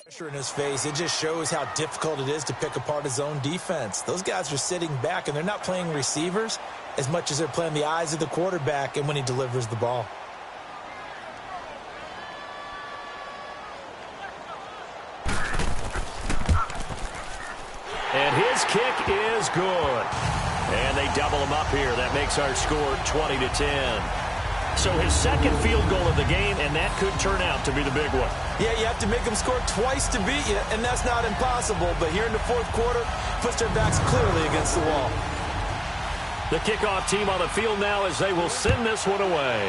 Pressure in his face, it just shows how difficult it is to pick apart his own defense. Those guys are sitting back, and they're not playing receivers as much as they're playing the eyes of the quarterback and when he delivers the ball. And his kick is good. And they double him up here. That makes our score 20-10. So his second field goal of the game, and that could turn out to be the big one. Yeah, you have to make them score twice to beat you, and that's not impossible. But here in the fourth quarter, puts their backs clearly against the wall. The kickoff team on the field now as they will send this one away.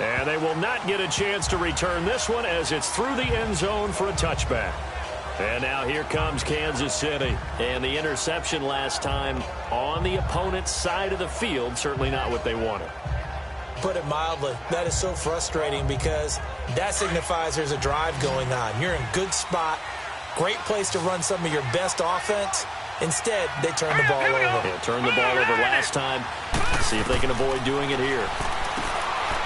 And they will not get a chance to return this one as it's through the end zone for a touchback. And now here comes Kansas City. And the interception last time on the opponent's side of the field, certainly not what they wanted. Put it mildly, that is so frustrating because that signifies there's a drive going on. You're in a good spot, great place to run some of your best offense. Instead, they turn the ball over. Yeah, turned the ball over last time. See if they can avoid doing it here.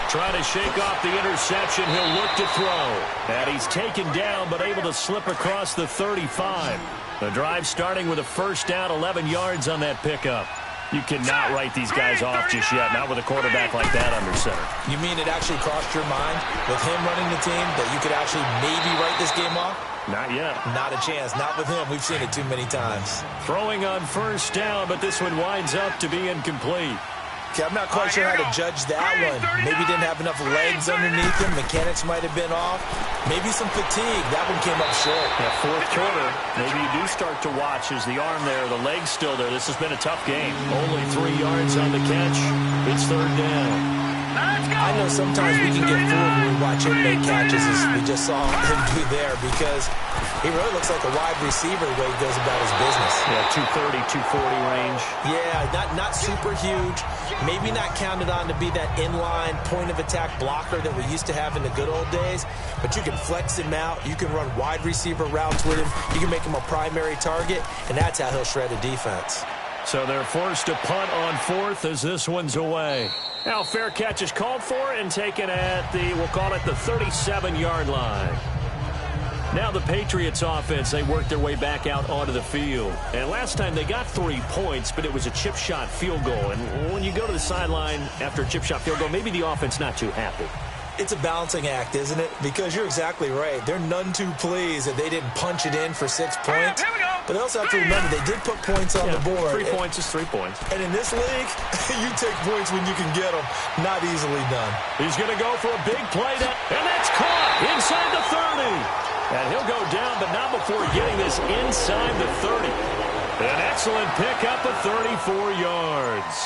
Trying to shake off the interception. He'll look to throw. And he's taken down, but able to slip across the 35. The drive starting with a first down, 11 yards on that pickup. You cannot write these guys off just yet, not with a quarterback like that under center. You mean it actually crossed your mind with him running the team that you could actually maybe write this game off? Not yet. Not a chance. Not with him. We've seen it too many times. Throwing on first down, but this one winds up to be incomplete. Okay, I'm not quite sure how to judge that one. Maybe didn't have enough legs underneath him. Mechanics might have been off. Maybe some fatigue. That one came up short. Yeah, fourth quarter, maybe you do start to watch as the arm there, the leg's still there. This has been a tough game. Only 3 yards on the catch. It's third down. I know sometimes we can get fooled when we watch him make catches as we just saw him do there because he really looks like a wide receiver the way he goes about his business. Yeah, 230, 240 range. Yeah, not super huge. Maybe not counted on to be that inline point-of-attack blocker that we used to have in the good old days, but you can flex him out. You can run wide receiver routes with him. You can make him a primary target, and that's how he'll shred a defense. So they're forced to punt on fourth as this one's away. Now fair catch is called for and taken at the, we'll call it the 37-yard line. Now the Patriots offense, they worked their way back out onto the field. And last time they got 3 points, but it was a chip shot field goal. And when you go to the sideline after a chip shot field goal, maybe the offense not too happy. It's a balancing act, isn't it? Because you're exactly right. They're none too pleased that they didn't punch it in for 6 points. But they also have to remember they did put points on the board. 3 points is 3 points. And in this league, you take points when you can get them. Not easily done. He's going to go for a big play. And that's caught inside the 30. And he'll go down, but not before getting this inside the 30. An excellent pickup of 34 yards.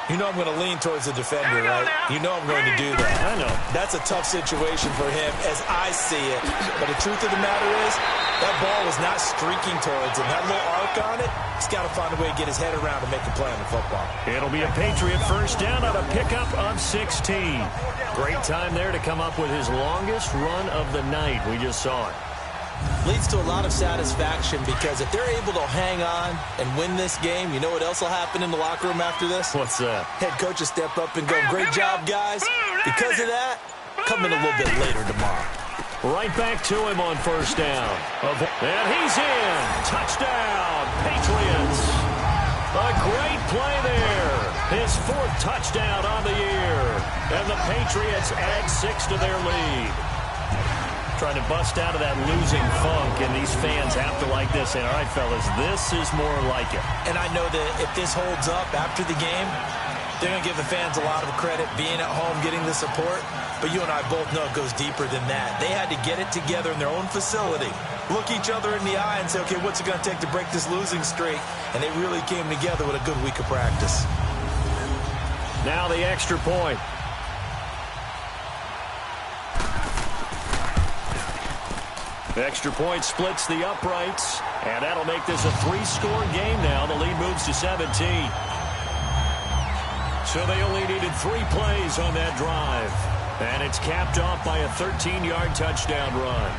You know I'm going to lean towards the defender, right? You know I'm going to do that. I know. That's a tough situation for him as I see it. But the truth of the matter is, that ball was not streaking towards him. That little arc on it, he's got to find a way to get his head around and make a play on the football. It'll be a Patriot first down on a pickup of 16. Great time there to come up with his longest run of the night. We just saw it. Leads to a lot of satisfaction because if they're able to hang on and win this game, you know what else will happen in the locker room after this? What's that? Head coach will step up and go, great job, guys. Because of that, come in a little bit later tomorrow. Right back to him on first down. And he's in. Touchdown, Patriots. A great play there. His 4th touchdown on the year. And the Patriots add 6 to their lead. Trying to bust out of that losing funk, and these fans have to like this. And all right, fellas, this is more like it. And I know that if this holds up after the game, they're going to give the fans a lot of credit being at home, getting the support. But you and I both know it goes deeper than that. They had to get it together in their own facility, look each other in the eye and say, okay, what's it going to take to break this losing streak? And they really came together with a good week of practice. Now the extra point. The extra point splits the uprights, and that'll make this a 3-score game now. The lead moves to 17. So they only needed 3 plays on that drive. And it's capped off by a 13-yard touchdown run.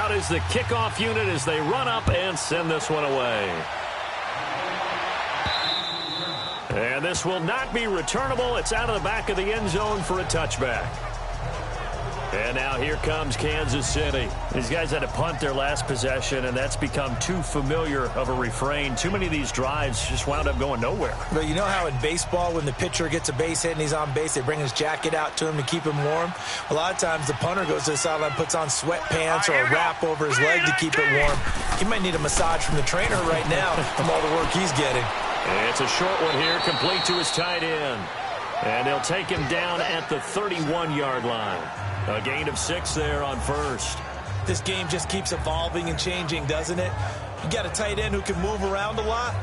out is the kickoff unit as they run up and send this one away. And this will not be returnable. It's out of the back of the end zone for a touchback. And now here comes Kansas City. These guys had to punt their last possession, and that's become too familiar of a refrain. Too many of these drives just wound up going nowhere. But you know how in baseball, when the pitcher gets a base hit and he's on base, they bring his jacket out to him to keep him warm? A lot of times the punter goes to the sideline, puts on sweatpants or a wrap over his leg to keep it warm. He might need a massage from the trainer right now from all the work he's getting. It's a short one here, complete to his tight end. And they'll take him down at the 31-yard line. A gain of 6 there on first. This game just keeps evolving and changing, doesn't it? You got a tight end who can move around a lot,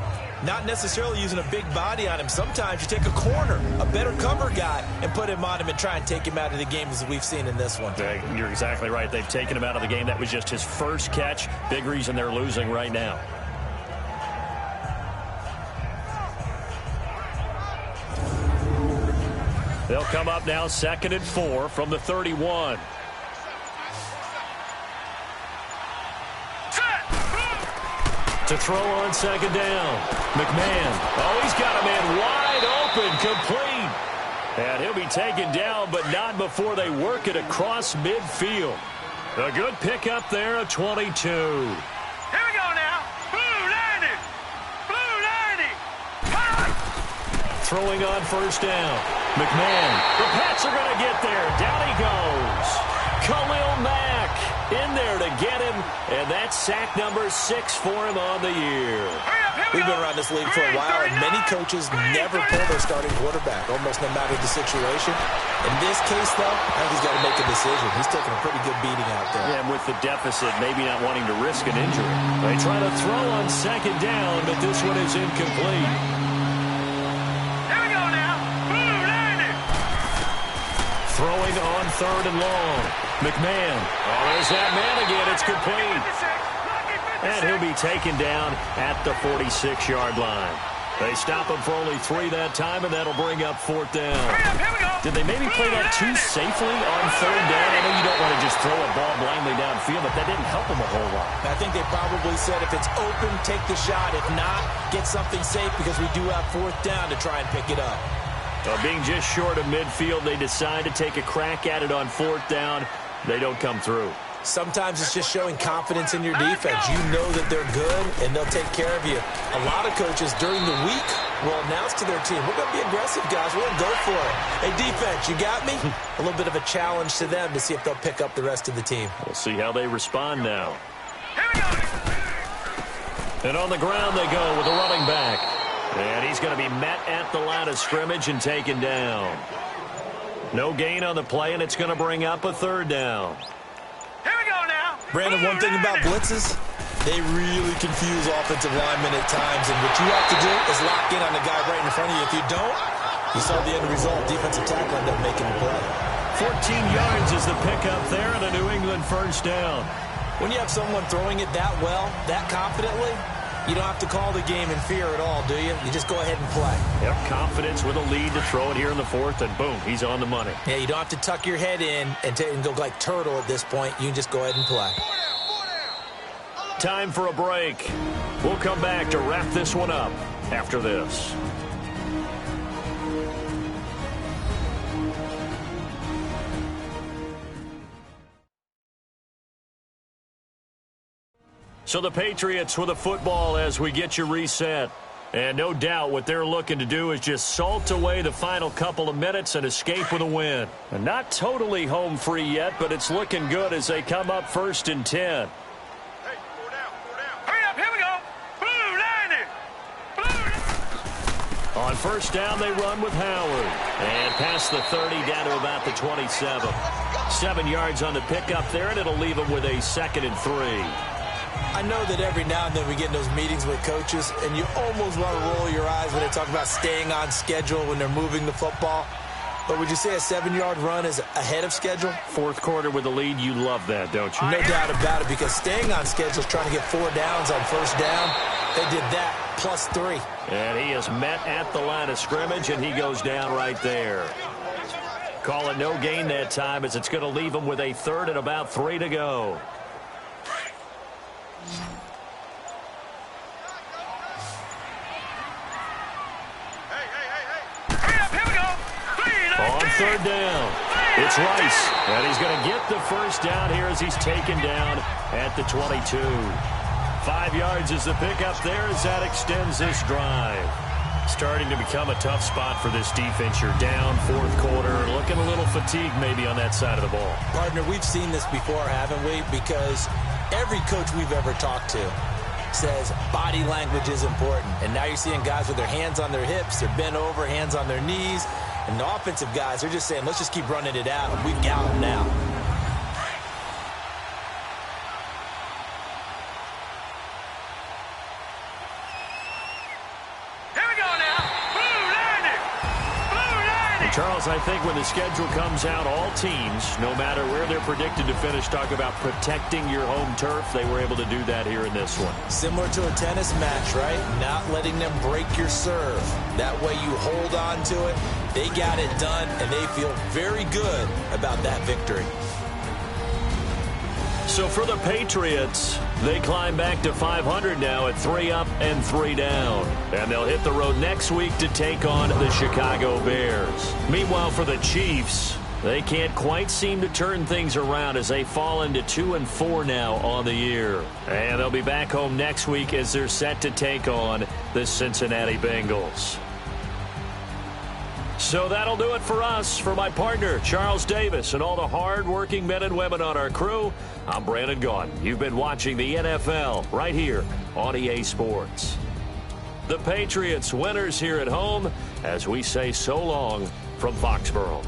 not necessarily using a big body on him. Sometimes you take a corner, a better cover guy, and put him on him and try and take him out of the game as we've seen in this one. Yeah, you're exactly right. They've taken him out of the game. That was just his first catch. Big reason they're losing right now. They'll come up now 2nd and 4 from the 31. To throw on 2nd down. McMahon. Oh, he's got a man wide open, complete. And he'll be taken down, but not before they work it across midfield. A good pickup there, a 22. Here we go now. Blue 90. Blue 90. Throwing on 1st down. McMahon. The Pats are going to get there. Down he goes. Khalil Mack in there to get him. And that's sack number 6 for him on the year. We've been around this league for a while, and many coaches never pull their starting quarterback, almost no matter the situation. In this case, though, I think he's got to make a decision. He's taking a pretty good beating out there. Yeah, and with the deficit, maybe not wanting to risk an injury. They try to throw on 2nd down, but this one is incomplete. Throwing on 3rd and long. McMahon. Oh, there's that man again. It's complete. And he'll be taken down at the 46-yard line. They stop him for only 3 that time, and that'll bring up 4th down. Did they maybe play that too safely on 3rd down? I know you don't want to just throw a ball blindly downfield, but that didn't help him a whole lot. I think they probably said if it's open, take the shot. If not, get something safe because we do have 4th down to try and pick it up. Being just short of midfield, they decide to take a crack at it on 4th down. They don't come through. Sometimes it's just showing confidence in your defense. You know that they're good, and they'll take care of you. A lot of coaches during the week will announce to their team, we're going to be aggressive, guys. We're going to go for it. Hey, defense, you got me? A little bit of a challenge to them to see if they'll pick up the rest of the team. We'll see how they respond now. And on the ground they go with a running back. And he's going to be met at the line of scrimmage and taken down. No gain on the play, and it's going to bring up a 3rd down. Here we go now. Brandon, one thing about blitzes, they really confuse offensive linemen at times. And what you have to do is lock in on the guy right in front of you. If you don't, you saw the end result. Defensive tackle ended up making the play. 14 yards is the pickup there, and a New England 1st down. When you have someone throwing it that well, that confidently, you don't have to call the game in fear at all, do you? You just go ahead and play. Yep, confidence with a lead to throw it here in the 4th, and boom, he's on the money. Yeah, you don't have to tuck your head in and go like turtle at this point. You can just go ahead and play. Time for a break. We'll come back to wrap this one up after this. So the Patriots with a football as we get you reset. And no doubt what they're looking to do is just salt away the final couple of minutes and escape with a win. And not totally home free yet, but it's looking good as they come up 1st and 10. Hey, 4 down, 4 down. Hurry up, here we go. Blue 90. Blue. On 1st down, they run with Howard. And past the 30 down to about the 27. 7 yards on the pickup there, and it'll leave them with a 2nd and 3. I know that every now and then we get in those meetings with coaches, and you almost want to roll your eyes when they talk about staying on schedule when they're moving the football. But would you say a 7-yard run is ahead of schedule? 4th quarter with a lead, you love that, don't you? No doubt about it, because staying on schedule is trying to get 4 downs on 1st down. They did that, plus 3. And he is met at the line of scrimmage, and he goes down right there. Call it no gain that time as it's going to leave him with a 3rd and about 3 to go. third down. It's Rice, and he's going to get the first down here as he's taken down at the 22. 5 yards is the pickup there as that extends this drive. Starting to become a tough spot for this defense. You're down fourth quarter, looking a little fatigued maybe on that side of the ball. Partner, we've seen this before, haven't we? Because every coach we've ever talked to says body language is important. And now you're seeing guys with their hands on their hips, they're bent over, hands on their knees. And the offensive guys are just saying, let's just keep running it out. We've got them now. Charles, I think when the schedule comes out, all teams, no matter where they're predicted to finish, talk about protecting your home turf. They were able to do that here in this one. Similar to a tennis match, right? Not letting them break your serve. That way you hold on to it. They got it done, and they feel very good about that victory. So for the Patriots, they climb back to 500 now at 3 up and 3 down. And they'll hit the road next week to take on the Chicago Bears. Meanwhile, for the Chiefs, they can't quite seem to turn things around as they fall into 2-4 now on the year. And they'll be back home next week as they're set to take on the Cincinnati Bengals. So that'll do it for us. For my partner, Charles Davis, and all the hard-working men and women on our crew, I'm Brandon Gaudin. You've been watching the NFL right here on EA Sports. The Patriots winners here at home as we say so long from Foxborough.